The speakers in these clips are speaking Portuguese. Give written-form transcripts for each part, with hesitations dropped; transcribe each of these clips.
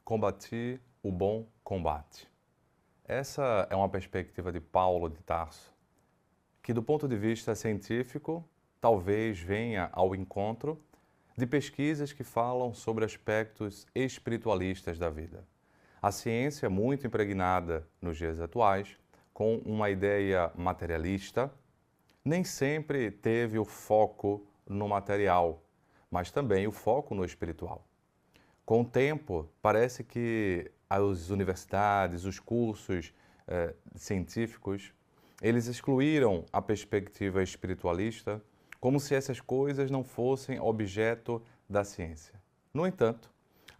combati o bom combate. Essa é uma perspectiva de Paulo de Tarso, que do ponto de vista científico, talvez venha ao encontro de pesquisas que falam sobre aspectos espiritualistas da vida. A ciência, muito impregnada nos dias atuais, com uma ideia materialista, nem sempre teve o foco no material, mas também o foco no espiritual. Com o tempo, parece que as universidades, os cursos científicos, eles excluíram a perspectiva espiritualista como se essas coisas não fossem objeto da ciência. No entanto,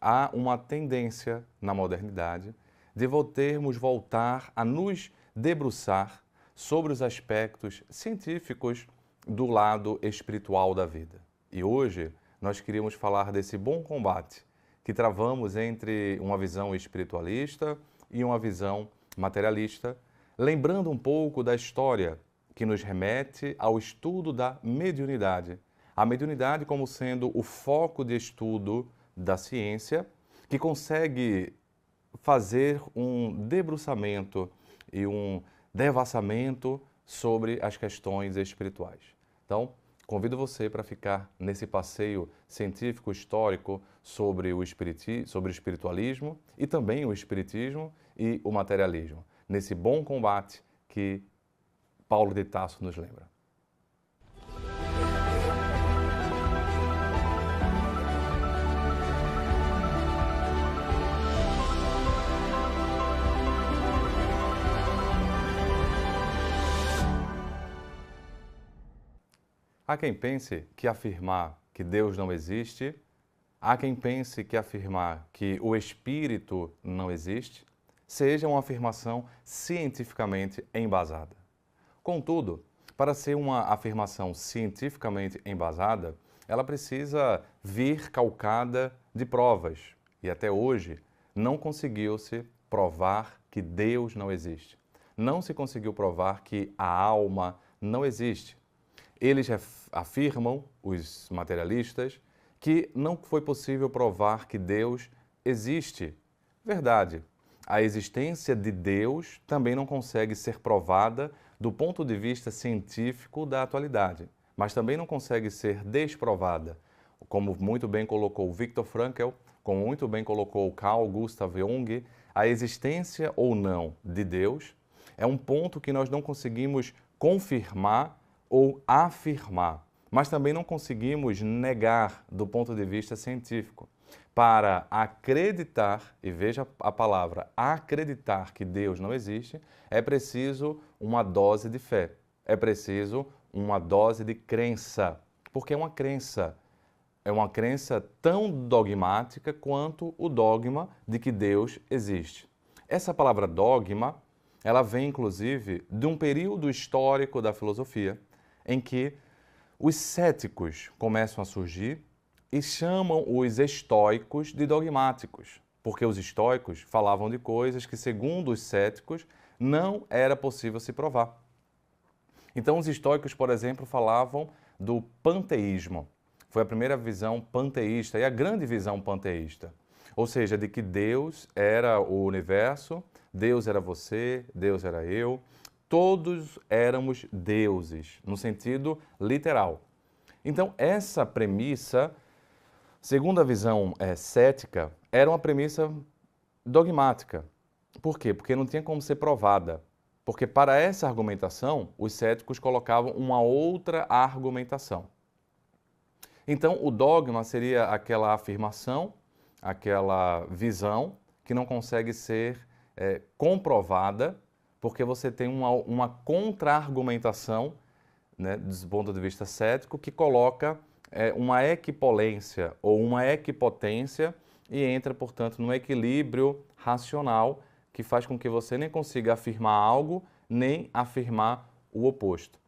há uma tendência na modernidade de voltar a nos debruçar sobre os aspectos científicos do lado espiritual da vida. E hoje nós queríamos falar desse bom combate que travamos entre uma visão espiritualista e uma visão materialista, lembrando um pouco da história que nos remete ao estudo da mediunidade. A mediunidade como sendo o foco de estudo da ciência, que consegue fazer um debruçamento e um devassamento sobre as questões espirituais. Então, convido você para ficar nesse passeio científico histórico sobre o espiritualismo e também o espiritismo e o materialismo, nesse bom combate que Paulo de Tarso nos lembra. Há quem pense que afirmar que Deus não existe, há quem pense que afirmar que o Espírito não existe, seja uma afirmação cientificamente embasada. Contudo, para ser uma afirmação cientificamente embasada, ela precisa vir calcada de provas. E até hoje não conseguiu-se provar que Deus não existe. Não se conseguiu provar que a alma não existe. Eles afirmam, os materialistas, que não foi possível provar que Deus existe. Verdade, a existência de Deus também não consegue ser provada do ponto de vista científico da atualidade, mas também não consegue ser desprovada, como muito bem colocou Viktor Frankl, como muito bem colocou Carl Gustav Jung, a existência ou não de Deus é um ponto que nós não conseguimos confirmar ou afirmar, mas também não conseguimos negar do ponto de vista científico. Para acreditar, e veja a palavra acreditar que Deus não existe, é preciso uma dose de fé, é preciso uma dose de crença, porque é uma crença tão dogmática quanto o dogma de que Deus existe. Essa palavra dogma, ela vem inclusive de um período histórico da filosofia, em que os céticos começam a surgir e chamam os estoicos de dogmáticos, porque os estoicos falavam de coisas que, segundo os céticos, não era possível se provar. Então, os estoicos, por exemplo, falavam do panteísmo. Foi a primeira visão panteísta e a grande visão panteísta. Ou seja, de que Deus era o universo, Deus era você, Deus era eu, todos éramos deuses, no sentido literal. Então, essa premissa, segundo a visão cética, era uma premissa dogmática. Por quê? Porque não tinha como ser provada. Porque para essa argumentação, os céticos colocavam uma outra argumentação. Então, o dogma seria aquela afirmação, aquela visão que não consegue ser comprovada, porque você tem uma contra-argumentação, né, do ponto de vista cético, que coloca uma equipolência ou uma equipotência e entra, portanto, no equilíbrio racional que faz com que você nem consiga afirmar algo, nem afirmar o oposto.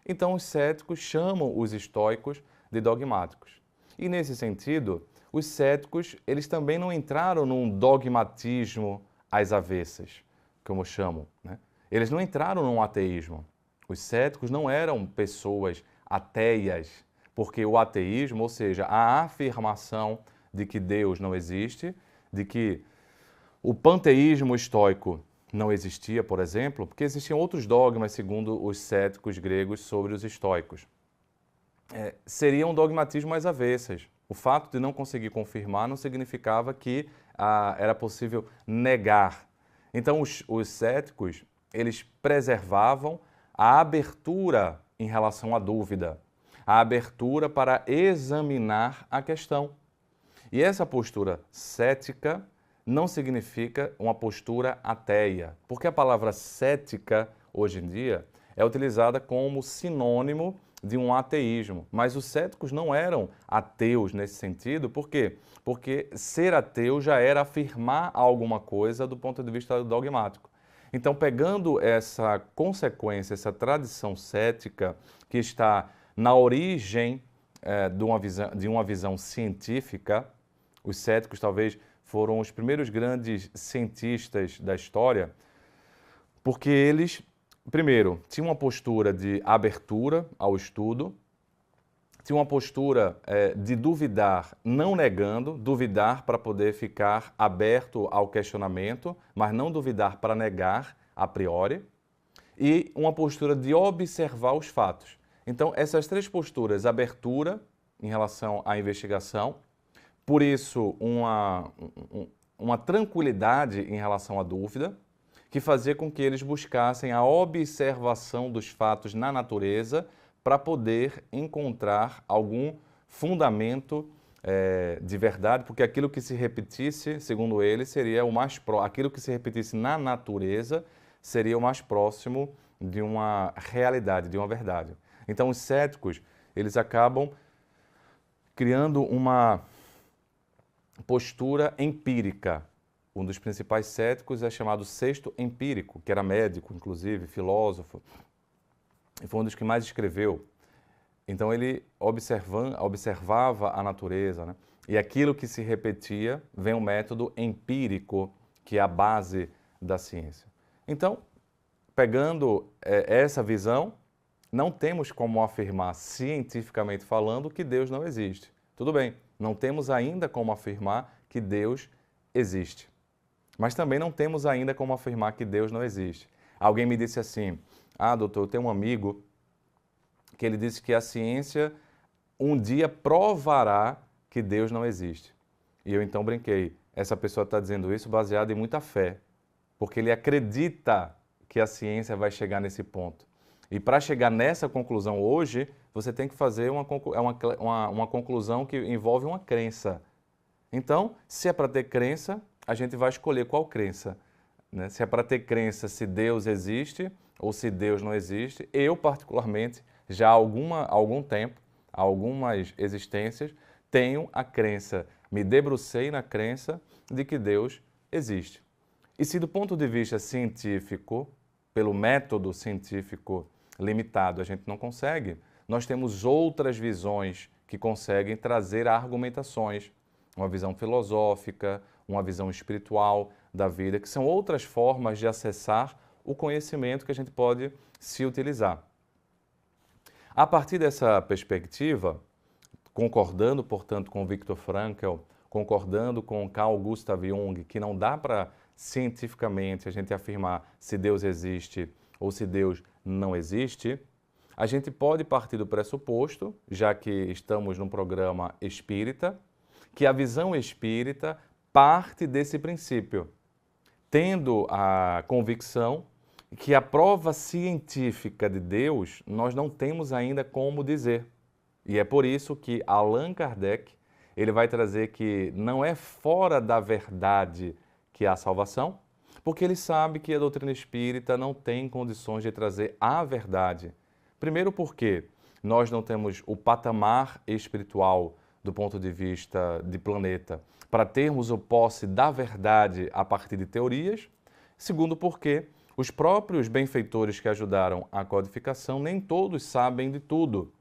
Então, os céticos chamam os estoicos de dogmáticos. E, nesse sentido, os céticos eles também não entraram num dogmatismo às avessas, como chamam, né? Eles não entraram num ateísmo. Os céticos não eram pessoas ateias, porque o ateísmo, ou seja, a afirmação de que Deus não existe, de que O panteísmo estoico não existia, por exemplo, porque existiam outros dogmas, segundo os céticos gregos, sobre os estoicos. Seria um dogmatismo às avessas. O fato de não conseguir confirmar não significava que era possível negar. Então, os céticos, eles preservavam a abertura em relação à dúvida, a abertura para examinar a questão. E essa postura cética não significa uma postura ateia, porque a palavra cética, hoje em dia, é utilizada como sinônimo de um ateísmo. Mas os céticos não eram ateus nesse sentido, por quê? Porque ser ateu já era afirmar alguma coisa do ponto de vista dogmático. Então, pegando essa consequência, essa tradição cética que está na origem de uma visão científica, os céticos talvez foram os primeiros grandes cientistas da história, porque eles, primeiro, tinham uma postura de abertura ao estudo, tinham uma postura de duvidar, não negando, duvidar para poder ficar aberto ao questionamento, mas não duvidar para negar a priori, e uma postura de observar os fatos. Então, essas três posturas, abertura em relação à investigação, por isso uma tranquilidade em relação à dúvida, que fazia com que eles buscassem a observação dos fatos na natureza para poder encontrar algum fundamento de verdade, porque aquilo que se repetisse, segundo eles, seria o mais aquilo que se repetisse na natureza seria o mais próximo de uma realidade, de uma verdade. Então, os céticos, eles acabam criando uma postura empírica. Um dos principais céticos é chamado Sexto Empírico, que era médico, inclusive, filósofo, e foi um dos que mais escreveu. Então ele observava a natureza, né? E aquilo que se repetia vem o método empírico, que é a base da ciência. Então, pegando essa visão, não temos como afirmar, cientificamente falando, que Deus não existe. Tudo bem, não temos ainda como afirmar que Deus existe. Mas também não temos ainda como afirmar que Deus não existe. Alguém me disse assim, doutor, eu tenho um amigo que ele disse que a ciência um dia provará que Deus não existe. E eu então brinquei, essa pessoa está dizendo isso baseado em muita fé, porque ele acredita que a ciência vai chegar nesse ponto. E para chegar nessa conclusão hoje, você tem que fazer uma conclusão que envolve uma crença. Então, se é para ter crença, a gente vai escolher qual crença, né? Se é para ter crença se Deus existe ou se Deus não existe, eu particularmente, já há algum tempo, há algumas existências, tenho a crença, me debrucei na crença de que Deus existe. E se do ponto de vista científico, pelo método científico limitado, a gente não consegue, nós temos outras visões que conseguem trazer argumentações, uma visão filosófica, uma visão espiritual da vida, que são outras formas de acessar o conhecimento que a gente pode se utilizar. A partir dessa perspectiva, concordando, portanto, com Viktor Frankl, concordando com Carl Gustav Jung, que não dá para cientificamente a gente afirmar se Deus existe ou se Deus não existe, a gente pode partir do pressuposto, já que estamos num programa espírita, que a visão espírita parte desse princípio, tendo a convicção que a prova científica de Deus nós não temos ainda como dizer. E é por isso que Allan Kardec ele vai trazer que não é fora da verdade que há salvação, porque ele sabe que a doutrina espírita não tem condições de trazer a verdade. Primeiro porque nós não temos o patamar espiritual do ponto de vista de planeta para termos o posse da verdade a partir de teorias. Segundo porque os próprios benfeitores que ajudaram a codificação, nem todos sabem de tudo.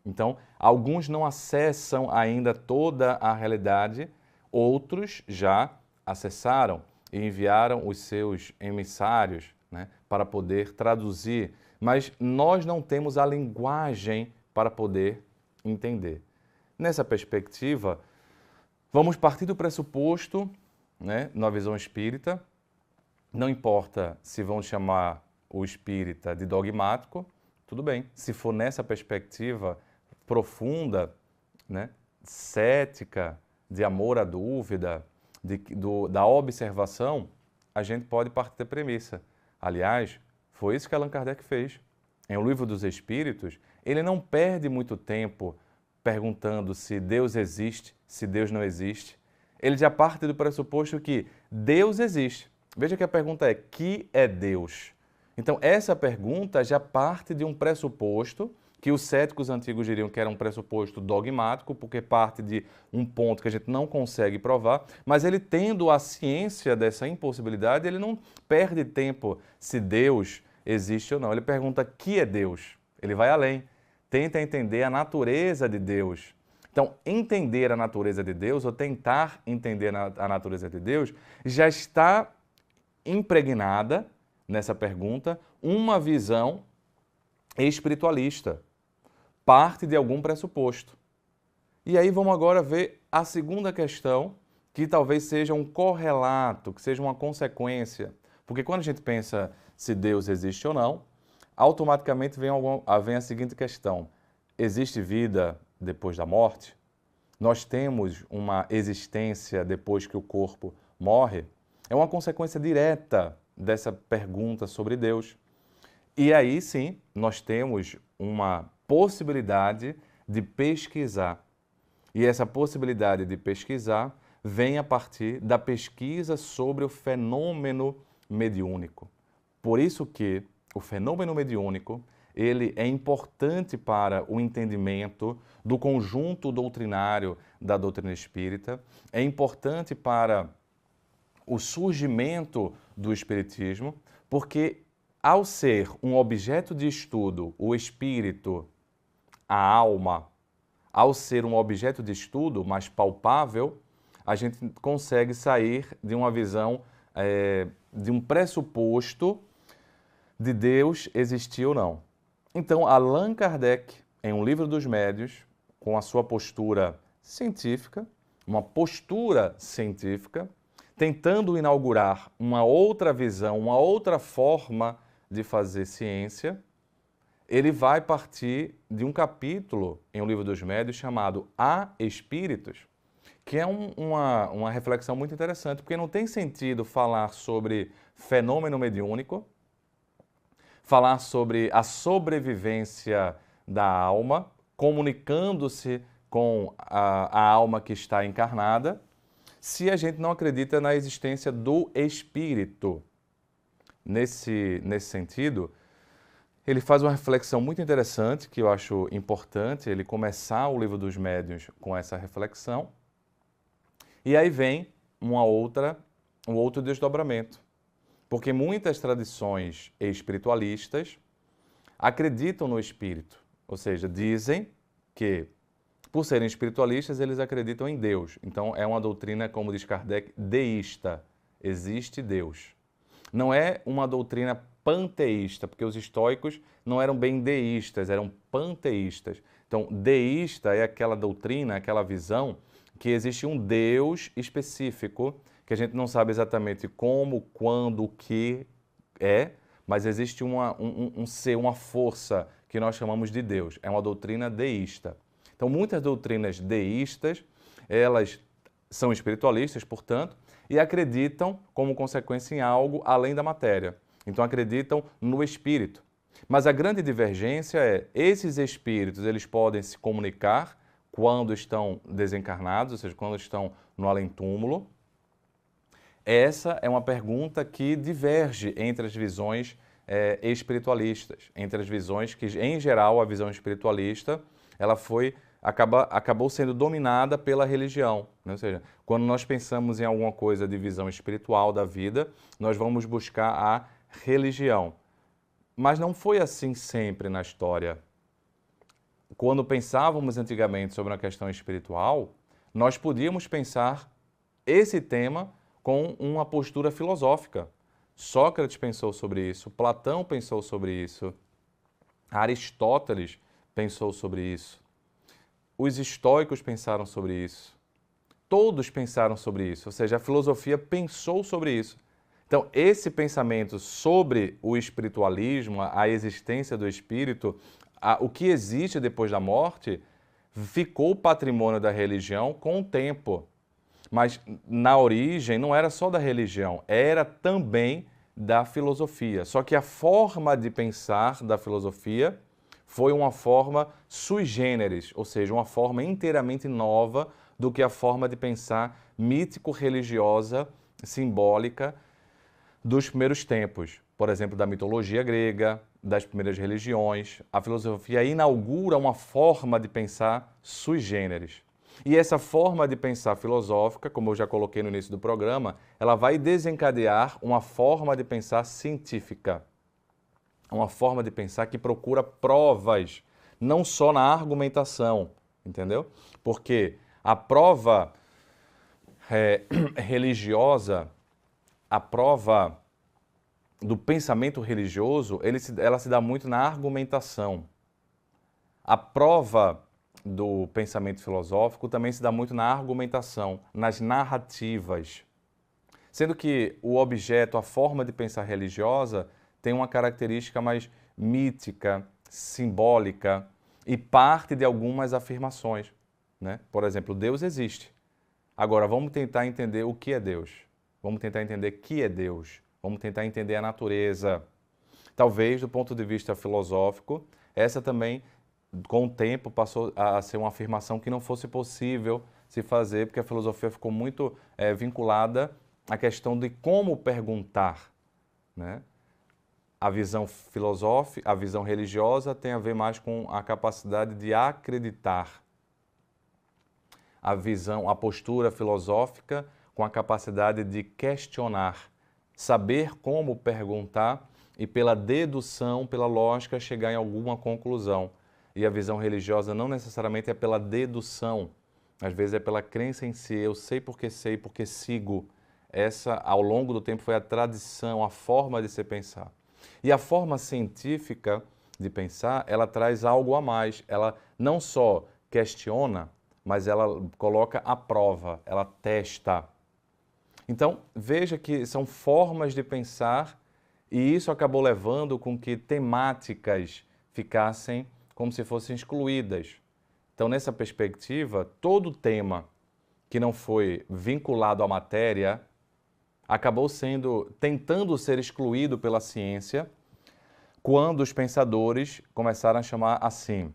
Então, alguns não acessam ainda toda a realidade, outros já acessaram e enviaram os seus emissários, né, para poder traduzir. Mas nós não temos a linguagem para poder entender. Nessa perspectiva, vamos partir do pressuposto né, na visão espírita, não importa se vão chamar o espírita de dogmático, tudo bem. Se for nessa perspectiva profunda, né, cética, de amor à dúvida, da observação, a gente pode partir da premissa. Aliás, foi isso que Allan Kardec fez. Em O Livro dos Espíritos, ele não perde muito tempo perguntando se Deus existe, se Deus não existe. Ele já parte do pressuposto que Deus existe. Veja que a pergunta é: que é Deus? Então, essa pergunta já parte de um pressuposto que os céticos antigos diriam que era um pressuposto dogmático, porque parte de um ponto que a gente não consegue provar, mas ele tendo a ciência dessa impossibilidade, ele não perde tempo se Deus existe ou não. Ele pergunta: que é Deus? Ele vai além, tenta entender a natureza de Deus. Então, entender a natureza de Deus, ou tentar entender a natureza de Deus, já está impregnada nessa pergunta uma visão espiritualista, parte de algum pressuposto. E aí vamos agora ver a segunda questão, que talvez seja um correlato, que seja uma consequência. Porque quando a gente pensa se Deus existe ou não, automaticamente vem a seguinte questão: existe vida depois da morte? Nós temos uma existência depois que o corpo morre? É uma consequência direta dessa pergunta sobre Deus. E aí sim, nós temos uma possibilidade de pesquisar. E essa possibilidade de pesquisar vem a partir da pesquisa sobre o fenômeno mediúnico. Por isso que o fenômeno mediúnico, ele é importante para o entendimento do conjunto doutrinário da doutrina espírita, é importante para o surgimento do espiritismo, porque ao ser um objeto de estudo, o espírito, a alma, ao ser um objeto de estudo mais palpável, a gente consegue sair de uma visão, de um pressuposto de Deus existir ou não. Então, Allan Kardec, em O Livro dos Médiuns, com a sua postura científica, uma postura científica, tentando inaugurar uma outra visão, uma outra forma de fazer ciência, ele vai partir de um capítulo em O Livro dos Médiuns chamado Há Espíritos, que é uma reflexão muito interessante, porque não tem sentido falar sobre fenômeno mediúnico, falar sobre a sobrevivência da alma, comunicando-se com a alma que está encarnada, se a gente não acredita na existência do espírito. Nesse sentido, ele faz uma reflexão muito interessante, que eu acho importante ele começar o Livro dos Médiuns com essa reflexão. E aí vem um outro desdobramento. Porque muitas tradições espiritualistas acreditam no espírito, ou seja, dizem que, por serem espiritualistas, eles acreditam em Deus. Então, é uma doutrina, como diz Kardec, deísta. Existe Deus. Não é uma doutrina panteísta, porque os estoicos não eram bem deístas, eram panteístas. Então, deísta é aquela doutrina, aquela visão que existe um Deus específico, que a gente não sabe exatamente como, quando, o que é, mas existe um ser, uma força que nós chamamos de Deus. É uma doutrina deísta. Então, muitas doutrinas deístas, elas são espiritualistas, portanto, e acreditam, como consequência, em algo além da matéria. Então, acreditam no espírito. Mas a grande divergência é, esses espíritos, eles podem se comunicar quando estão desencarnados, ou seja, quando estão no além-túmulo. Essa é uma pergunta que diverge entre as visões espiritualistas, entre as visões que, em geral, a visão espiritualista, ela acabou sendo dominada pela religião, né? Ou seja, quando nós pensamos em alguma coisa de visão espiritual da vida, nós vamos buscar a religião. Mas não foi assim sempre na história. Quando pensávamos antigamente sobre uma questão espiritual, nós podíamos pensar esse tema com uma postura filosófica. Sócrates pensou sobre isso, Platão pensou sobre isso, Aristóteles pensou sobre isso, os estoicos pensaram sobre isso. todos pensaram sobre isso, ou seja, a filosofia pensou sobre isso. Então, esse pensamento sobre o espiritualismo, a existência do espírito, o que existe depois da morte, ficou patrimônio da religião com o tempo. Mas na origem não era só da religião, era também da filosofia. Só que a forma de pensar da filosofia foi uma forma sui generis, ou seja, uma forma inteiramente nova do que a forma de pensar mítico-religiosa, simbólica, dos primeiros tempos, por exemplo, da mitologia grega, das primeiras religiões. A filosofia inaugura uma forma de pensar sui generis. E essa forma de pensar filosófica, como eu já coloquei no início do programa, ela vai desencadear uma forma de pensar científica. Uma forma de pensar que procura provas, não só na argumentação, entendeu? Porque a prova religiosa, a prova do pensamento religioso, ela se dá muito na argumentação. A prova do pensamento filosófico também se dá muito na argumentação, nas narrativas. Sendo que o objeto, a forma de pensar religiosa, tem uma característica mais mítica, simbólica e parte de algumas afirmações, né? Por exemplo, Deus existe. Agora, vamos tentar entender o que é Deus. Vamos tentar entender o que é Deus. Vamos tentar entender a natureza. Talvez, do ponto de vista filosófico, essa também, com o tempo, passou a ser uma afirmação que não fosse possível se fazer, porque a filosofia ficou muito vinculada à questão de como perguntar, né? A visão filosófica, a visão religiosa tem a ver mais com a capacidade de acreditar. A postura filosófica com a capacidade de questionar, saber como perguntar e pela dedução, pela lógica, chegar em alguma conclusão. E a visão religiosa não necessariamente é pela dedução, às vezes é pela crença em si, eu sei porque sigo. Essa, ao longo do tempo, foi a tradição, a forma de se pensar. E a forma científica de pensar, ela traz algo a mais. Ela não só questiona, mas ela coloca à prova, ela testa. Então, veja que são formas de pensar e isso acabou levando com que temáticas ficassem como se fossem excluídas. Então, nessa perspectiva, todo tema que não foi vinculado à matéria acabou tentando ser excluído pela ciência, quando os pensadores começaram a chamar assim,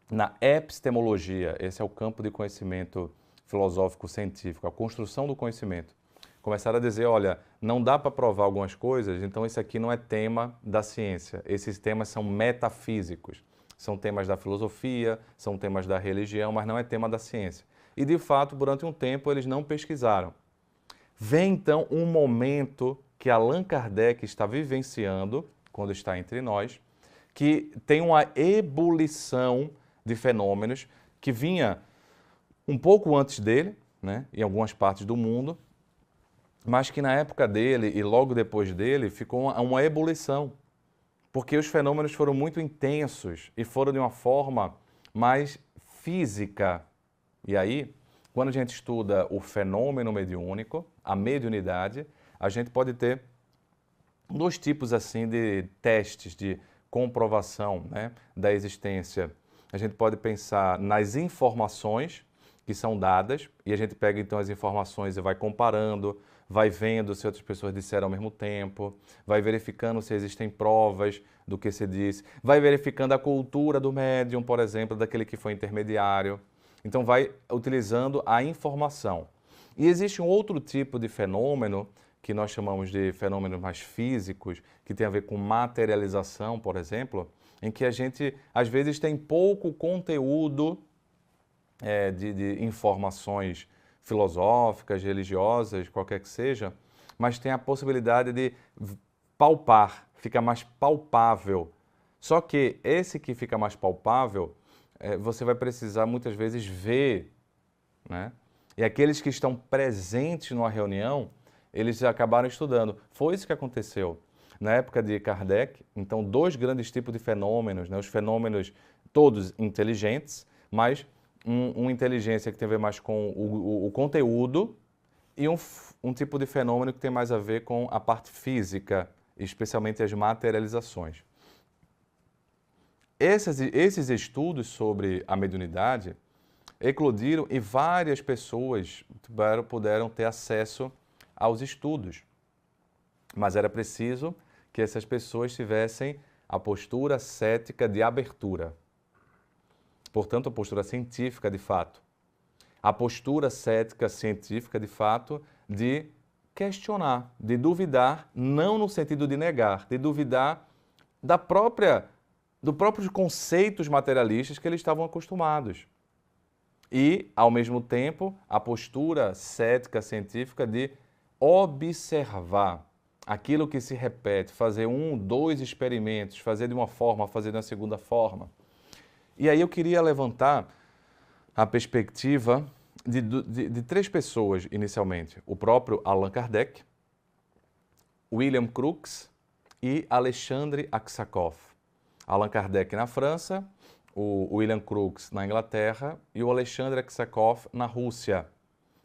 na epistemologia, esse é o campo de conhecimento filosófico científico, a construção do conhecimento. Começaram a dizer, olha, não dá para provar algumas coisas, então esse aqui não é tema da ciência. Esses temas são metafísicos, são temas da filosofia, são temas da religião, mas não é tema da ciência. E, de fato, durante um tempo, eles não pesquisaram. Vem, então, um momento que Allan Kardec está vivenciando, quando está entre nós, que tem uma ebulição de fenômenos que vinha um pouco antes dele, né, em algumas partes do mundo, mas que na época dele e logo depois dele ficou uma ebulição, porque os fenômenos foram muito intensos e foram de uma forma mais física. E aí, quando a gente estuda o fenômeno mediúnico, a mediunidade, a gente pode ter dois tipos assim de testes, de comprovação, né, da existência. A gente pode pensar nas informações que são dadas, e a gente pega então as informações e vai comparando, vai vendo se outras pessoas disseram ao mesmo tempo, vai verificando se existem provas do que se diz, vai verificando a cultura do médium, por exemplo, daquele que foi intermediário. Então vai utilizando a informação. E existe um outro tipo de fenômeno, que nós chamamos de fenômenos mais físicos, que tem a ver com materialização, por exemplo, em que a gente, às vezes, tem pouco conteúdo de informações filosóficas, religiosas, qualquer que seja, mas tem a possibilidade de palpar, fica mais palpável. Só que esse que fica mais palpável, você vai precisar muitas vezes ver, né? E aqueles que estão presentes numa reunião, eles acabaram estudando. Foi isso que aconteceu. Na época de Kardec, então, dois grandes tipos de fenômenos, né? Os fenômenos todos inteligentes, mas uma inteligência que tem a ver mais com o conteúdo e um tipo de fenômeno que tem mais a ver com a parte física, especialmente as materializações. Esses estudos sobre a mediunidade eclodiram e várias pessoas puderam ter acesso aos estudos. Mas era preciso que essas pessoas tivessem a postura cética de abertura. Portanto, a postura científica de fato. A postura cética científica de fato de questionar, de duvidar, não no sentido de negar, de duvidar dos próprios conceitos materialistas que eles estavam acostumados. E, ao mesmo tempo, a postura cética científica de observar aquilo que se repete, fazer 1, 2 experimentos, fazer de uma forma, fazer de uma segunda forma. E aí eu queria levantar a perspectiva de 3 pessoas, inicialmente. O próprio Allan Kardec, William Crookes e Alexandre Aksakov. Allan Kardec na França, o William Crookes na Inglaterra e o Alexandre Aksakov na Rússia.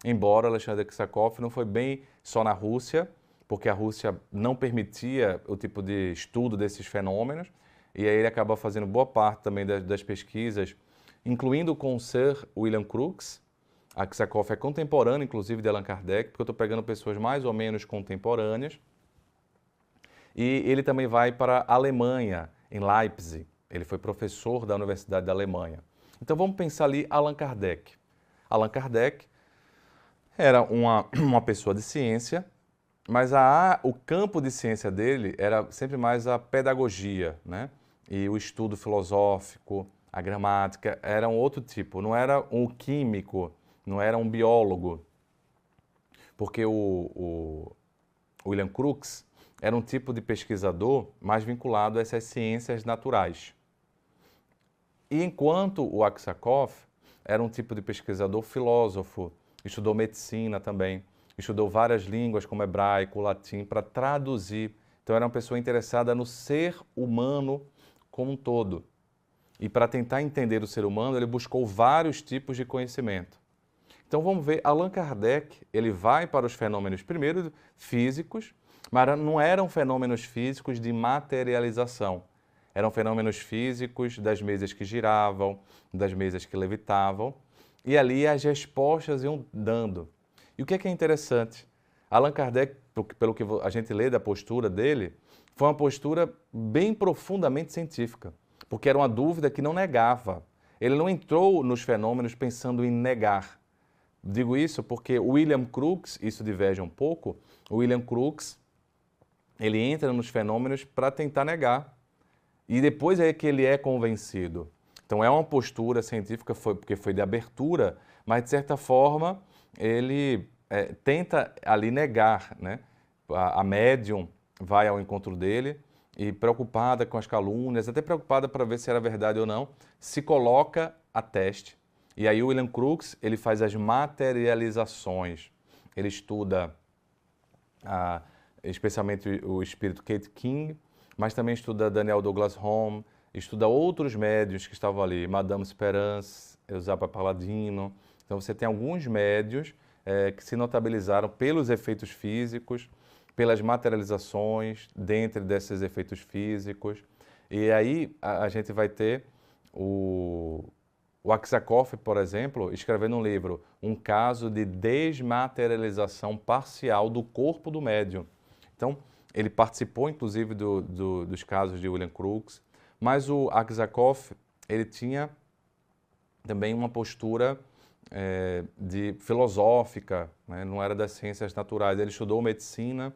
Embora Alexandre Aksakov não foi bem só na Rússia, porque a Rússia não permitia o tipo de estudo desses fenômenos, e aí ele acaba fazendo boa parte também das pesquisas, incluindo com o Sir William Crookes. Aksakov é contemporâneo, inclusive, de Allan Kardec, porque eu estou pegando pessoas mais ou menos contemporâneas. E ele também vai para a Alemanha, em Leipzig. Ele foi professor da Universidade da Alemanha. Então vamos pensar ali Allan Kardec. Allan Kardec era uma pessoa de ciência, mas o campo de ciência dele era sempre mais a pedagogia, né? E o estudo filosófico, a gramática, era um outro tipo. Não era um químico, não era um biólogo. Porque o William Crookes era um tipo de pesquisador mais vinculado a essas ciências naturais. E enquanto o Aksakov era um tipo de pesquisador filósofo, estudou medicina também, estudou várias línguas como hebraico, latim, para traduzir. Então era uma pessoa interessada no ser humano como um todo. E para tentar entender o ser humano, ele buscou vários tipos de conhecimento. Então vamos ver, Allan Kardec, ele vai para os fenômenos, primeiro, físicos, mas não eram fenômenos físicos de materialização. Eram fenômenos físicos das mesas que giravam, das mesas que levitavam, e ali as respostas iam dando. E o que é interessante? Allan Kardec, pelo que a gente lê da postura dele, foi uma postura bem profundamente científica, porque era uma dúvida que não negava. Ele não entrou nos fenômenos pensando em negar. Digo isso porque o William Crookes, isso diverge um pouco, o William Crookes, ele entra nos fenômenos para tentar negar. E depois é que ele é convencido. Então é uma postura científica, porque foi de abertura, mas de certa forma ele tenta ali negar, né? A médium vai ao encontro dele e, preocupada com as calúnias, até preocupada para ver se era verdade ou não, se coloca a teste. E aí o William Crookes, ele faz as materializações. Ele estuda especialmente o espírito Kate King, mas também estuda Daniel Douglas Home, estuda outros médiuns que estavam ali, Madame Esperance, Eusapa Paladino. Então você tem alguns médiuns que se notabilizaram pelos efeitos físicos, pelas materializações, dentre desses efeitos físicos. E aí a gente vai ter o Aksakov, por exemplo, escrevendo um livro, um caso de desmaterialização parcial do corpo do médium. Então, ele participou, inclusive, dos casos de William Crookes, mas o Aksakov, ele tinha também uma postura filosófica, né? Não era das ciências naturais. Ele estudou medicina,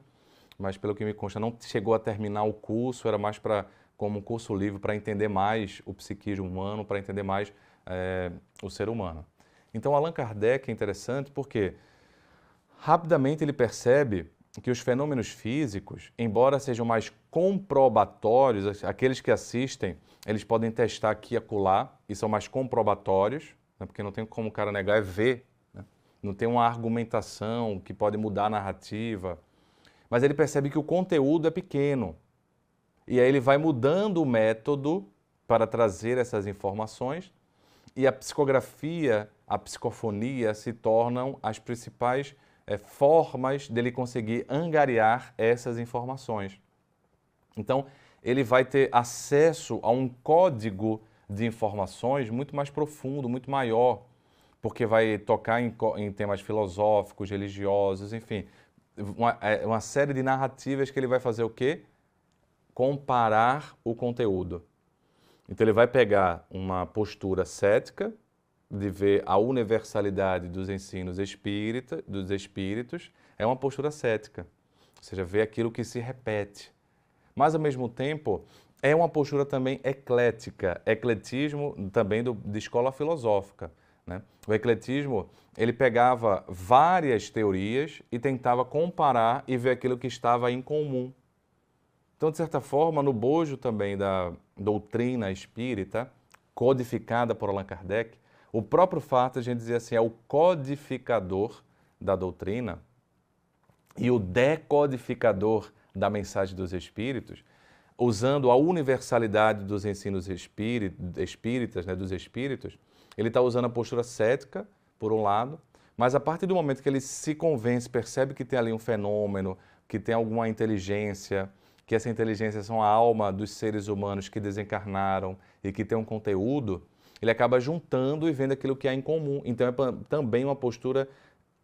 mas, pelo que me consta, não chegou a terminar o curso, era mais como um curso livre para entender mais o psiquismo humano, para entender mais o ser humano. Então, Allan Kardec é interessante porque rapidamente ele percebe que os fenômenos físicos, embora sejam mais comprobatórios, aqueles que assistem, eles podem testar aqui e acolá, e são mais comprobatórios, né, porque não tem como o cara negar, é ver, né? Não tem uma argumentação que pode mudar a narrativa, mas ele percebe que o conteúdo é pequeno, e aí ele vai mudando o método para trazer essas informações, e a psicografia, a psicofonia se tornam as principais formas dele conseguir angariar essas informações. Então, ele vai ter acesso a um código de informações muito mais profundo, muito maior, porque vai tocar em temas filosóficos, religiosos, enfim, uma série de narrativas que ele vai fazer o quê? Comparar o conteúdo. Então ele vai pegar uma postura cética, de ver a universalidade dos ensinos dos espíritos, é uma postura cética, ou seja, ver aquilo que se repete. Mas, ao mesmo tempo, é uma postura também eclética, ecletismo também de escola filosófica, né? O ecletismo, ele pegava várias teorias e tentava comparar e ver aquilo que estava em comum. Então, de certa forma, no bojo também da doutrina espírita, codificada por Allan Kardec, o próprio fato, a gente dizer assim, é o codificador da doutrina e o decodificador da mensagem dos espíritos, usando a universalidade dos ensinos espíritas, né, dos espíritos, ele está usando a postura cética, por um lado, mas a partir do momento que ele se convence, percebe que tem ali um fenômeno, que tem alguma inteligência, que essa inteligência são a alma dos seres humanos que desencarnaram e que tem um conteúdo, ele acaba juntando e vendo aquilo que há em comum. Então é também uma postura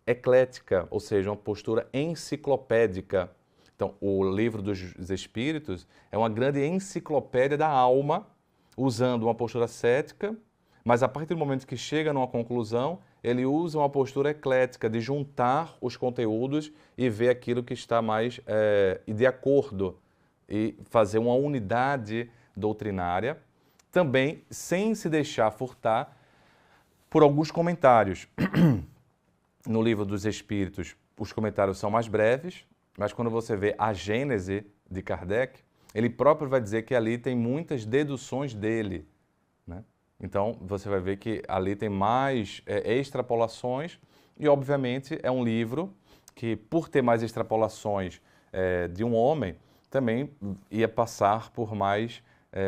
eclética, ou seja, uma postura enciclopédica. Então, o livro dos Espíritos é uma grande enciclopédia da alma, usando uma postura cética, mas a partir do momento que chega numa conclusão, ele usa uma postura eclética de juntar os conteúdos e ver aquilo que está mais de acordo e fazer uma unidade doutrinária, também sem se deixar furtar por alguns comentários. No livro dos Espíritos, os comentários são mais breves, mas quando você vê a Gênese de Kardec, ele próprio vai dizer que ali tem muitas deduções dele, né? Então, você vai ver que ali tem mais extrapolações e, obviamente, é um livro que, por ter mais extrapolações de um homem, também ia passar por mais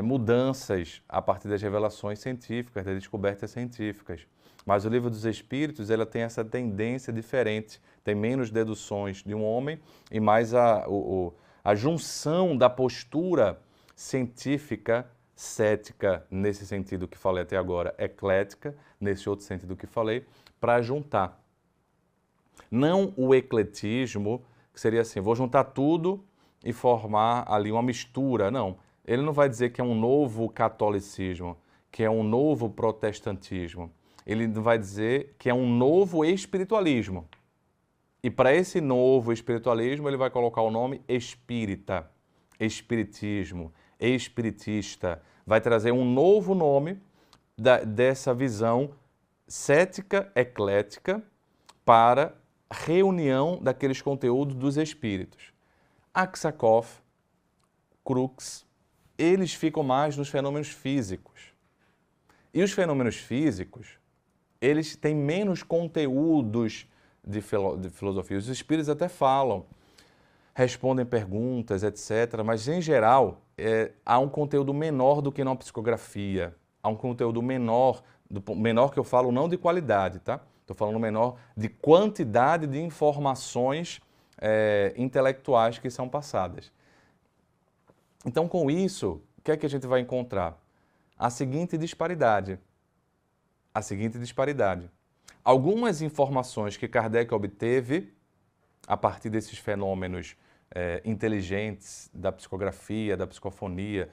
mudanças a partir das revelações científicas, das descobertas científicas. Mas o livro dos Espíritos, ela tem essa tendência diferente, tem menos deduções de um homem e mais a junção da postura científica, cética, nesse sentido que falei até agora, eclética, nesse outro sentido que falei, para juntar. Não o ecletismo, que seria assim, vou juntar tudo e formar ali uma mistura, não. Ele não vai dizer que é um novo catolicismo, que é um novo protestantismo. Ele vai dizer que é um novo espiritualismo. E para esse novo espiritualismo, ele vai colocar o nome espírita, espiritismo, espiritista. Vai trazer um novo nome dessa visão cética, eclética, para reunião daqueles conteúdos dos espíritos. Aksakov, Crookes, eles ficam mais nos fenômenos físicos. E os fenômenos físicos, eles têm menos conteúdos de filosofia. Os espíritos até falam, respondem perguntas, etc. Mas, em geral, há um conteúdo menor do que na psicografia. Há um conteúdo menor, menor que eu falo não de qualidade, tá? Estou falando menor de quantidade de informações intelectuais que são passadas. Então, com isso, o que é que a gente vai encontrar? A seguinte disparidade. A seguinte disparidade. Algumas informações que Kardec obteve a partir desses fenômenos inteligentes da psicografia, da psicofonia,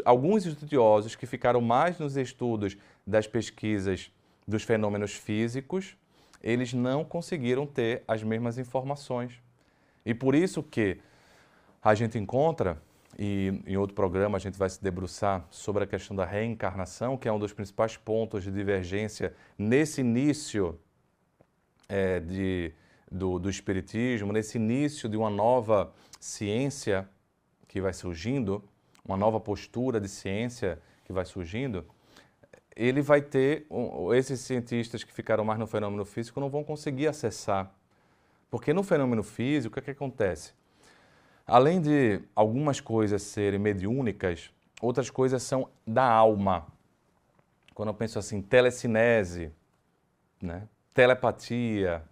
alguns estudiosos que ficaram mais nos estudos das pesquisas dos fenômenos físicos, eles não conseguiram ter as mesmas informações. E por isso que a gente encontra, e em outro programa a gente vai se debruçar sobre a questão da reencarnação, que é um dos principais pontos de divergência nesse início do espiritismo, nesse início de uma nova ciência que vai surgindo, uma nova postura de ciência que vai surgindo. Ele vai ter, esses cientistas que ficaram mais no fenômeno físico não vão conseguir acessar. Porque no fenômeno físico, o que é que acontece? Além de algumas coisas serem mediúnicas, outras coisas são da alma. quando eu penso assim, telecinese, né? Telepatia,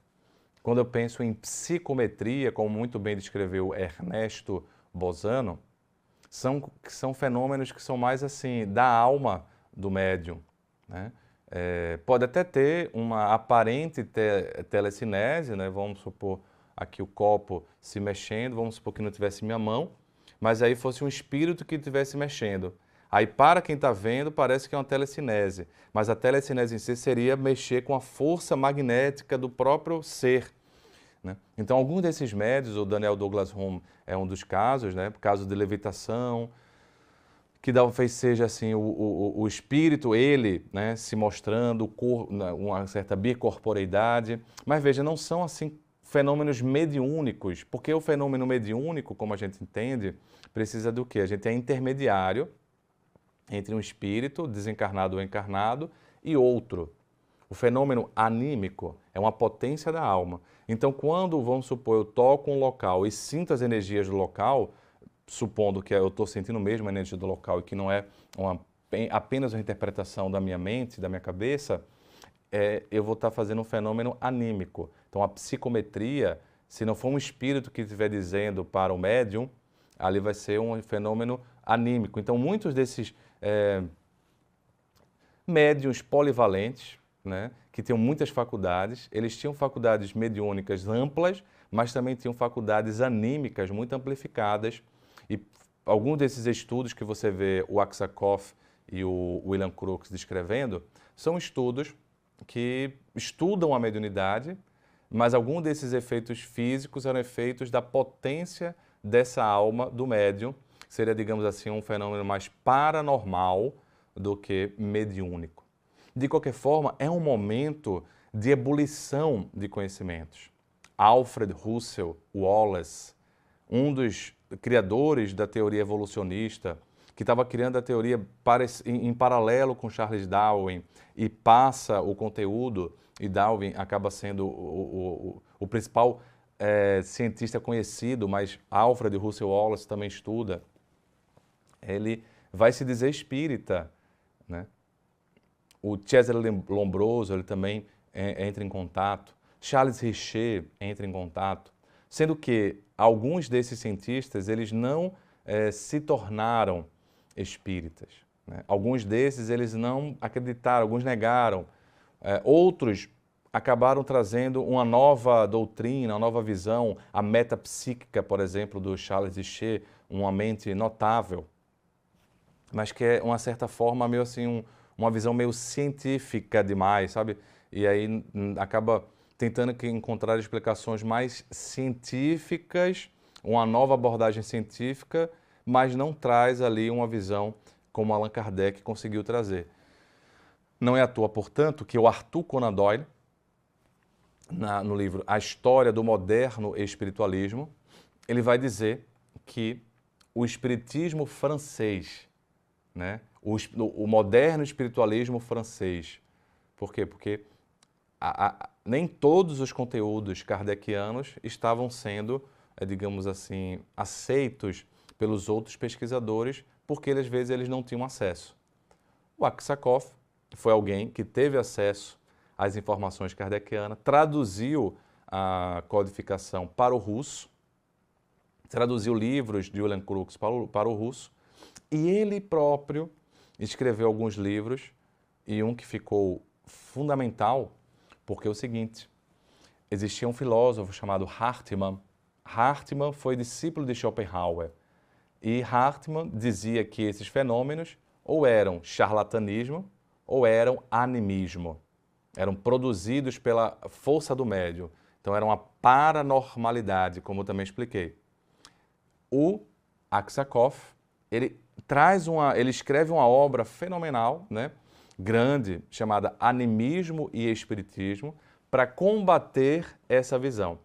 quando eu penso em psicometria, como muito bem descreveu Ernesto Bozano, são fenômenos que são mais assim, da alma do médium, né? Pode até ter uma aparente telecinese, né? Vamos supor aqui o copo se mexendo, vamos supor que não tivesse minha mão, mas aí fosse um espírito que estivesse mexendo. Aí para quem está vendo parece que é uma telecinese, mas a telecinese em si seria mexer com a força magnética do próprio ser, né? Então alguns desses médios, o Daniel Douglas Home é um dos casos, né? Caso de levitação, que talvez seja assim, o espírito, ele, né, se mostrando, uma certa bicorporeidade. Mas veja, não são assim fenômenos mediúnicos, porque o fenômeno mediúnico, como a gente entende, precisa do quê? A gente é intermediário entre um espírito, desencarnado ou encarnado, e outro. O fenômeno anímico é uma potência da alma. Então, quando, vamos supor, eu toco um local e sinto as energias do local, supondo que eu estou sentindo mesmo a energia do local e que não é apenas uma interpretação da minha mente, da minha cabeça, eu vou estar fazendo um fenômeno anímico. Então, a psicometria, se não for um espírito que estiver dizendo para o médium, ali vai ser um fenômeno anímico. Então, muitos desses médiuns polivalentes, né, que tinham muitas faculdades, eles tinham faculdades mediúnicas amplas, mas também tinham faculdades anímicas muito amplificadas. E alguns desses estudos que você vê o Aksakoff e o William Crookes descrevendo, são estudos que estudam a mediunidade, mas alguns desses efeitos físicos eram efeitos da potência dessa alma do médium. Seria, digamos assim, um fenômeno mais paranormal do que mediúnico. De qualquer forma, é um momento de ebulição de conhecimentos. Alfred Russel Wallace, um dos criadores da teoria evolucionista, que estava criando a teoria em paralelo com Charles Darwin e passa o conteúdo, e Darwin acaba sendo o principal cientista conhecido, mas Alfred Russel Wallace também estuda. Ele vai se dizer espírita, né? O Cesare Lombroso, ele também entra em contato. Charles Richer entra em contato. Sendo que alguns desses cientistas, eles não se tornaram espíritas, né? Alguns desses, eles não acreditaram, alguns negaram. Outros acabaram trazendo uma nova doutrina, uma nova visão. A metapsíquica, por exemplo, do Charles Richer, uma mente notável, mas que é, uma certa forma, meio assim, uma visão meio científica demais, sabe? E aí acaba tentando encontrar explicações mais científicas, uma nova abordagem científica, mas não traz ali uma visão como Allan Kardec conseguiu trazer. Não é à toa, portanto, que o Arthur Conan Doyle, no livro A História do Moderno Espiritualismo, ele vai dizer que o espiritismo francês, né? O moderno espiritualismo francês. Por quê? Porque nem todos os conteúdos kardecianos estavam sendo, digamos assim, aceitos pelos outros pesquisadores, porque às vezes eles não tinham acesso. O Aksakoff foi alguém que teve acesso às informações kardecianas, traduziu a codificação para o russo, traduziu livros de William Crookes para o russo, e ele próprio escreveu alguns livros, e um que ficou fundamental, porque é o seguinte: existia um filósofo chamado Hartmann. Hartmann foi discípulo de Schopenhauer, e Hartmann dizia que esses fenômenos ou eram charlatanismo ou eram animismo. Eram produzidos pela força do médium. Então era uma paranormalidade, como eu também expliquei. O Aksakoff, ele escreve uma obra fenomenal, né, grande, chamada Animismo e Espiritismo, para combater essa visão.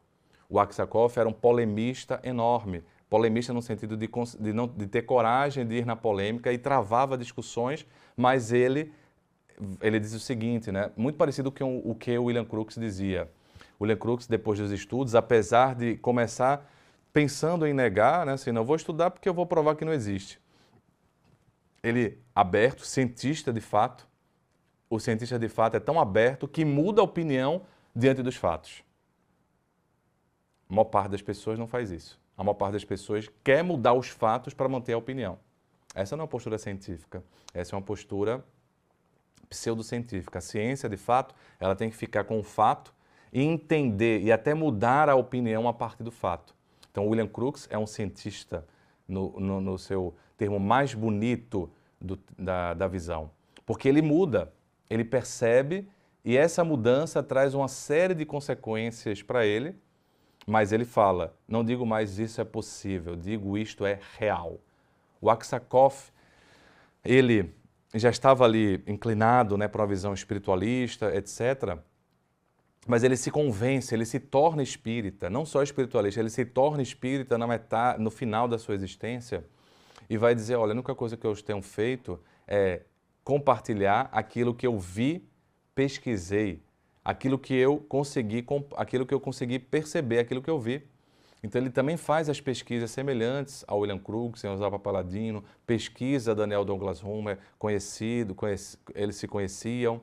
O Aksakoff era um polemista enorme, polemista no sentido de ter coragem de ir na polêmica, e travava discussões, mas ele diz o seguinte, né, muito parecido com o que o William Crookes dizia. O William Crookes, depois dos estudos, apesar de começar pensando em negar, né, assim, não vou estudar porque eu vou provar que não existe. Ele, aberto, cientista de fato, o cientista de fato é tão aberto que muda a opinião diante dos fatos. A maior parte das pessoas não faz isso. A maior parte das pessoas quer mudar os fatos para manter a opinião. Essa não é uma postura científica, essa é uma postura pseudocientífica. A ciência, de fato, ela tem que ficar com o fato e entender e até mudar a opinião a partir do fato. Então, William Crookes é um cientista no seu termo mais bonito da visão, porque ele muda, ele percebe e essa mudança traz uma série de consequências para ele, mas ele fala, não digo mais isso é possível, digo isto é real. O Aksakov, ele já estava ali inclinado, né, para uma visão espiritualista, etc., mas ele se convence, ele se torna espírita, não só espiritualista, ele se torna espírita no final da sua existência e vai dizer, olha, a única coisa que eu tenho feito é compartilhar aquilo que eu vi, pesquisei, aquilo que eu consegui perceber, aquilo que eu vi. Então ele também faz as pesquisas semelhantes ao William Crookes, em Oswald Paladino, pesquisa Daniel Douglas Home, eles se conheciam,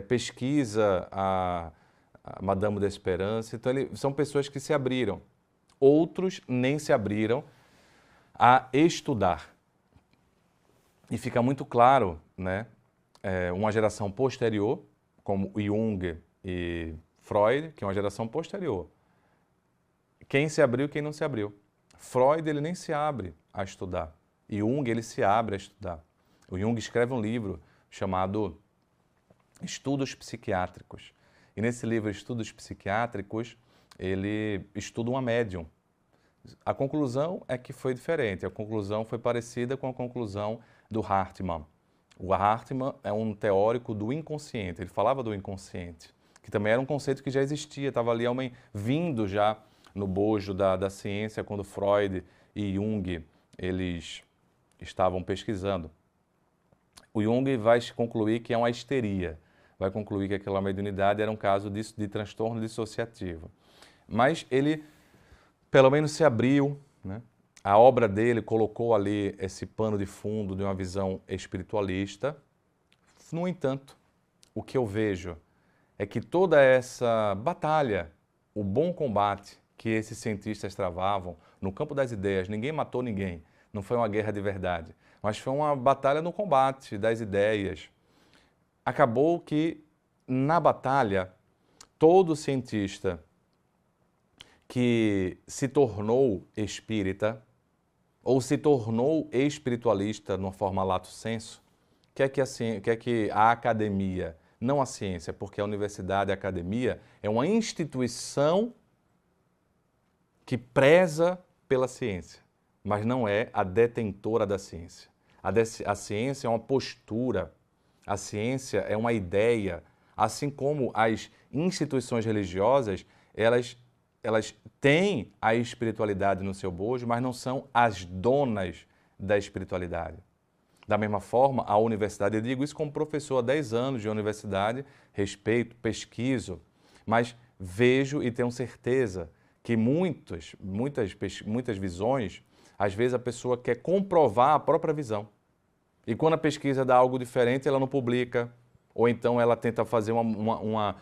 pesquisa a Madame d'Espérance. Então são pessoas que se abriram. Outros nem se abriram a estudar. E fica muito claro, né, uma geração posterior, como Jung e Freud, que é uma geração posterior. Quem se abriu e quem não se abriu. Freud, ele nem se abre a estudar. Jung, ele se abre a estudar. O Jung escreve um livro chamado Estudos Psiquiátricos. E nesse livro, Estudos Psiquiátricos, ele estuda uma médium. A conclusão é que foi diferente. A conclusão foi parecida com a conclusão do Hartmann. O Hartmann é um teórico do inconsciente. Ele falava do inconsciente, que também era um conceito que já existia. Estava ali vindo já no bojo da ciência, quando Freud e Jung eles estavam pesquisando. O Jung vai concluir que é uma histeria, vai concluir que aquela mediunidade era um caso de transtorno dissociativo. Mas ele, pelo menos, se abriu, né? A obra dele colocou ali esse pano de fundo de uma visão espiritualista. No entanto, o que eu vejo é que toda essa batalha, o bom combate que esses cientistas travavam no campo das ideias, ninguém matou ninguém, não foi uma guerra de verdade, mas foi uma batalha no combate das ideias. Acabou que, na batalha, todo cientista que se tornou espírita ou se tornou espiritualista de uma forma lato sensu, quer que a academia, não a ciência, porque a universidade e a academia é uma instituição que preza pela ciência, mas não é a detentora da ciência. A ciência é uma postura, a ciência é uma ideia, assim como as instituições religiosas, elas têm a espiritualidade no seu bojo, mas não são as donas da espiritualidade. Da mesma forma, a universidade, eu digo isso como professor há 10 anos de universidade, respeito, pesquiso, mas vejo e tenho certeza que muitas visões, às vezes a pessoa quer comprovar a própria visão. E quando a pesquisa dá algo diferente, ela não publica, ou então ela tenta fazer uma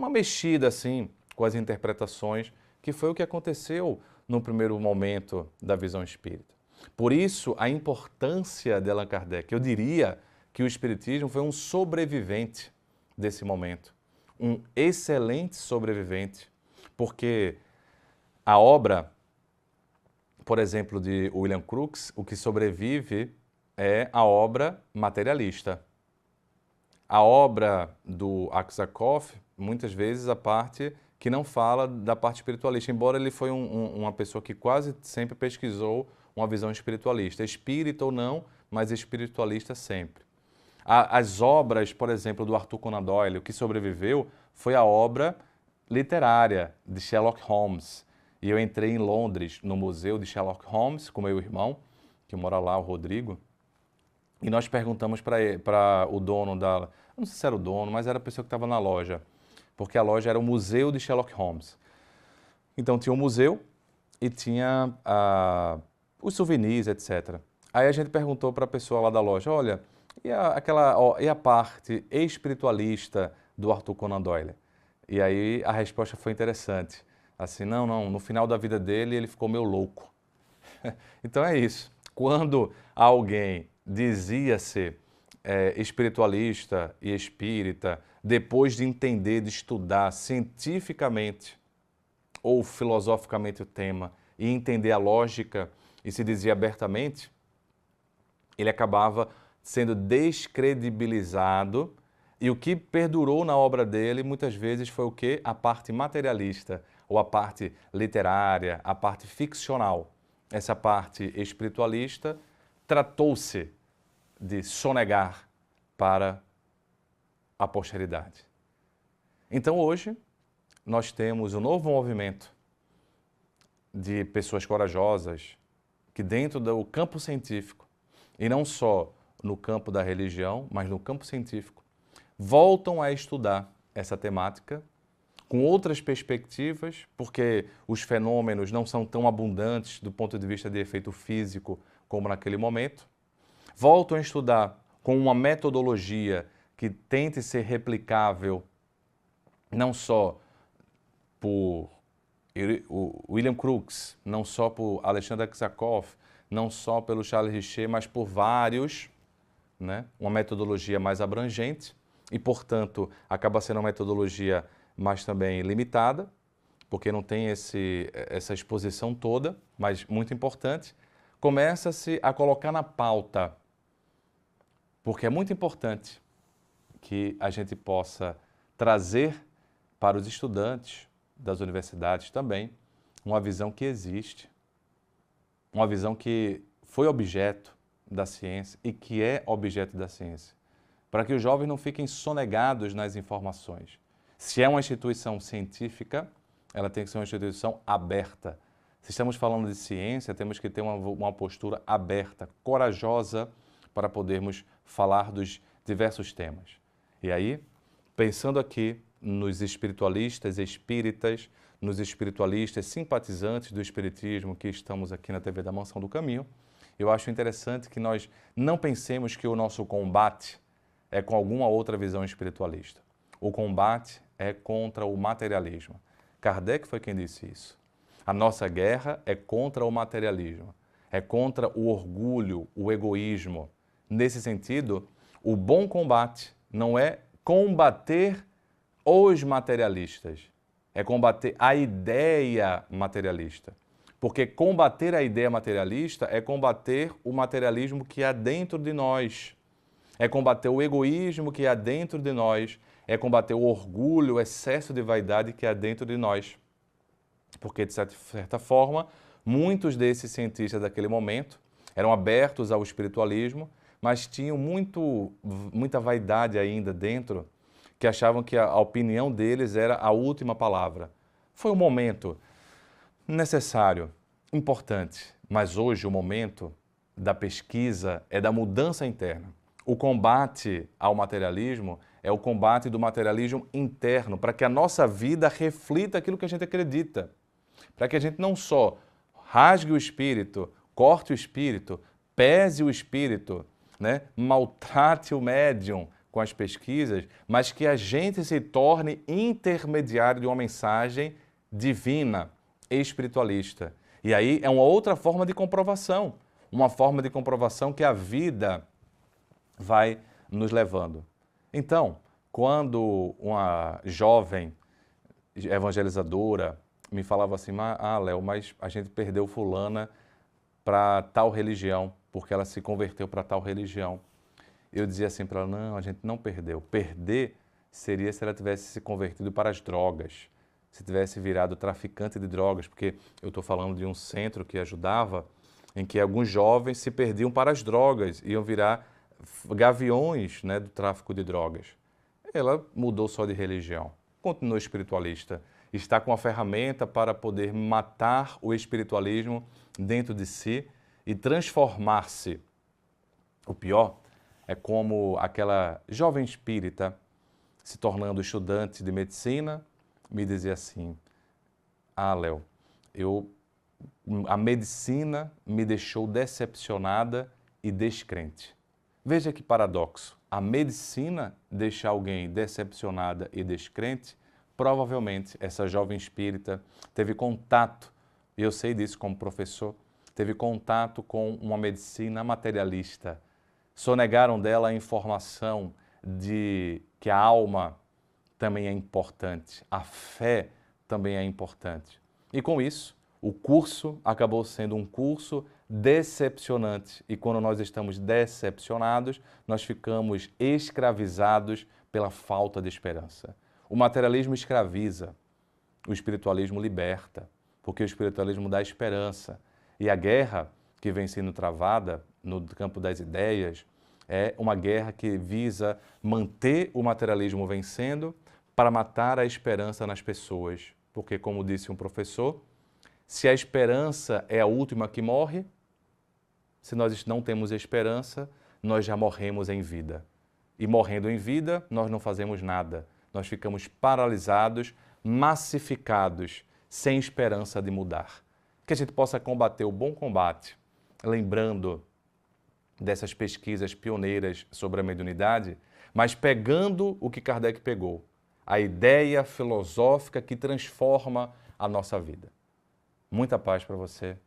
mexida assim com as interpretações, que foi o que aconteceu no primeiro momento da visão espírita. Por isso, a importância de Allan Kardec. Eu diria que o espiritismo foi um sobrevivente desse momento, um excelente sobrevivente, porque a obra, por exemplo, de William Crookes, o que sobrevive é a obra materialista. A obra do Aksakov, muitas vezes, a parte que não fala da parte espiritualista, embora ele foi uma pessoa que quase sempre pesquisou uma visão espiritualista. Espírita ou não, mas espiritualista sempre. As obras, por exemplo, do Arthur Conan Doyle, o que sobreviveu foi a obra literária de Sherlock Holmes. E eu entrei em Londres, no museu de Sherlock Holmes, com meu irmão, que mora lá, o Rodrigo, e nós perguntamos para o dono da... Não sei se era o dono, mas era a pessoa que estava na loja, porque a loja era o museu de Sherlock Holmes. Então tinha um museu e tinha os souvenirs, etc. Aí a gente perguntou para a pessoa lá da loja, olha, E a parte espiritualista do Arthur Conan Doyle? E aí a resposta foi interessante. Assim, não, no final da vida dele ele ficou meio louco. Então é isso. Quando alguém dizia ser espiritualista e espírita, depois de entender, de estudar cientificamente ou filosoficamente o tema e entender a lógica e se dizia abertamente, ele acabava sendo descredibilizado e o que perdurou na obra dele muitas vezes foi o quê? A parte materialista ou a parte literária, a parte ficcional. Essa parte espiritualista tratou-se de sonegar para a posteridade. Então hoje nós temos um novo movimento de pessoas corajosas que dentro do campo científico, e não só no campo da religião, mas no campo científico, voltam a estudar essa temática com outras perspectivas, porque os fenômenos não são tão abundantes do ponto de vista de efeito físico como naquele momento. Voltam a estudar com uma metodologia que tente ser replicável não só por William Crookes, não só por Alexander Aksakov, não só pelo Charles Richer, mas por vários, né? Uma metodologia mais abrangente e, portanto, acaba sendo uma metodologia mais também limitada, porque não tem essa exposição toda, mas muito importante. Começa-se a colocar na pauta, porque é muito importante que a gente possa trazer para os estudantes das universidades também uma visão que existe, uma visão que foi objeto da ciência e que é objeto da ciência, para que os jovens não fiquem sonegados nas informações. Se é uma instituição científica, ela tem que ser uma instituição aberta. Se estamos falando de ciência, temos que ter uma postura aberta, corajosa, para podermos falar dos diversos temas. E aí, pensando aqui nos espiritualistas espíritas, nos espiritualistas simpatizantes do espiritismo que estamos aqui na TV da Mansão do Caminho, eu acho interessante que nós não pensemos que o nosso combate é com alguma outra visão espiritualista. O combate é contra o materialismo. Kardec foi quem disse isso. A nossa guerra é contra o materialismo, é contra o orgulho, o egoísmo. Nesse sentido, o bom combate não é combater os materialistas, é combater a ideia materialista. Porque combater a ideia materialista é combater o materialismo que há dentro de nós, é combater o egoísmo que há dentro de nós, é combater o orgulho, o excesso de vaidade que há dentro de nós. Porque, de certa forma, muitos desses cientistas daquele momento eram abertos ao espiritualismo, mas tinham muita vaidade ainda dentro, que achavam que a opinião deles era a última palavra. Foi um momento necessário, importante, mas hoje o momento da pesquisa é da mudança interna. O combate ao materialismo é o combate do materialismo interno, para que a nossa vida reflita aquilo que a gente acredita. Para que a gente não só rasgue o espírito, corte o espírito, pese o espírito, né? Maltrate o médium com as pesquisas, mas que a gente se torne intermediário de uma mensagem divina, espiritualista. E aí é uma outra forma de comprovação, uma forma de comprovação que a vida vai nos levando. Então, quando uma jovem evangelizadora me falava assim, Léo, mas a gente perdeu fulana para tal religião, porque ela se converteu para tal religião. Eu dizia assim para ela, não, a gente não perdeu. Perder seria se ela tivesse se convertido para as drogas, se tivesse virado traficante de drogas, porque eu estou falando de um centro que ajudava, em que alguns jovens se perdiam para as drogas, iam virar gaviões, né, do tráfico de drogas. Ela mudou só de religião, continuou espiritualista, está com a ferramenta para poder matar o espiritualismo dentro de si e transformar-se. O pior é como aquela jovem espírita, se tornando estudante de medicina, me dizia assim, Léo, a medicina me deixou decepcionada e descrente. Veja que paradoxo. A medicina deixa alguém decepcionada e descrente. Provavelmente essa jovem espírita teve contato, e eu sei disso como professor, teve contato com uma medicina materialista. Sonegaram dela a informação de que a alma também é importante, a fé também é importante. E com isso, o curso acabou sendo um curso decepcionante. E quando nós estamos decepcionados, nós ficamos escravizados pela falta de esperança. O materialismo escraviza, o espiritualismo liberta, porque o espiritualismo dá esperança. E a guerra que vem sendo travada no campo das ideias é uma guerra que visa manter o materialismo vencendo para matar a esperança nas pessoas. Porque, como disse um professor, se a esperança é a última que morre, se nós não temos esperança, nós já morremos em vida. E morrendo em vida, nós não fazemos nada. Nós ficamos paralisados, massificados, sem esperança de mudar. Que a gente possa combater o bom combate, lembrando dessas pesquisas pioneiras sobre a mediunidade, mas pegando o que Kardec pegou, a ideia filosófica que transforma a nossa vida. Muita paz para você.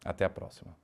Até a próxima.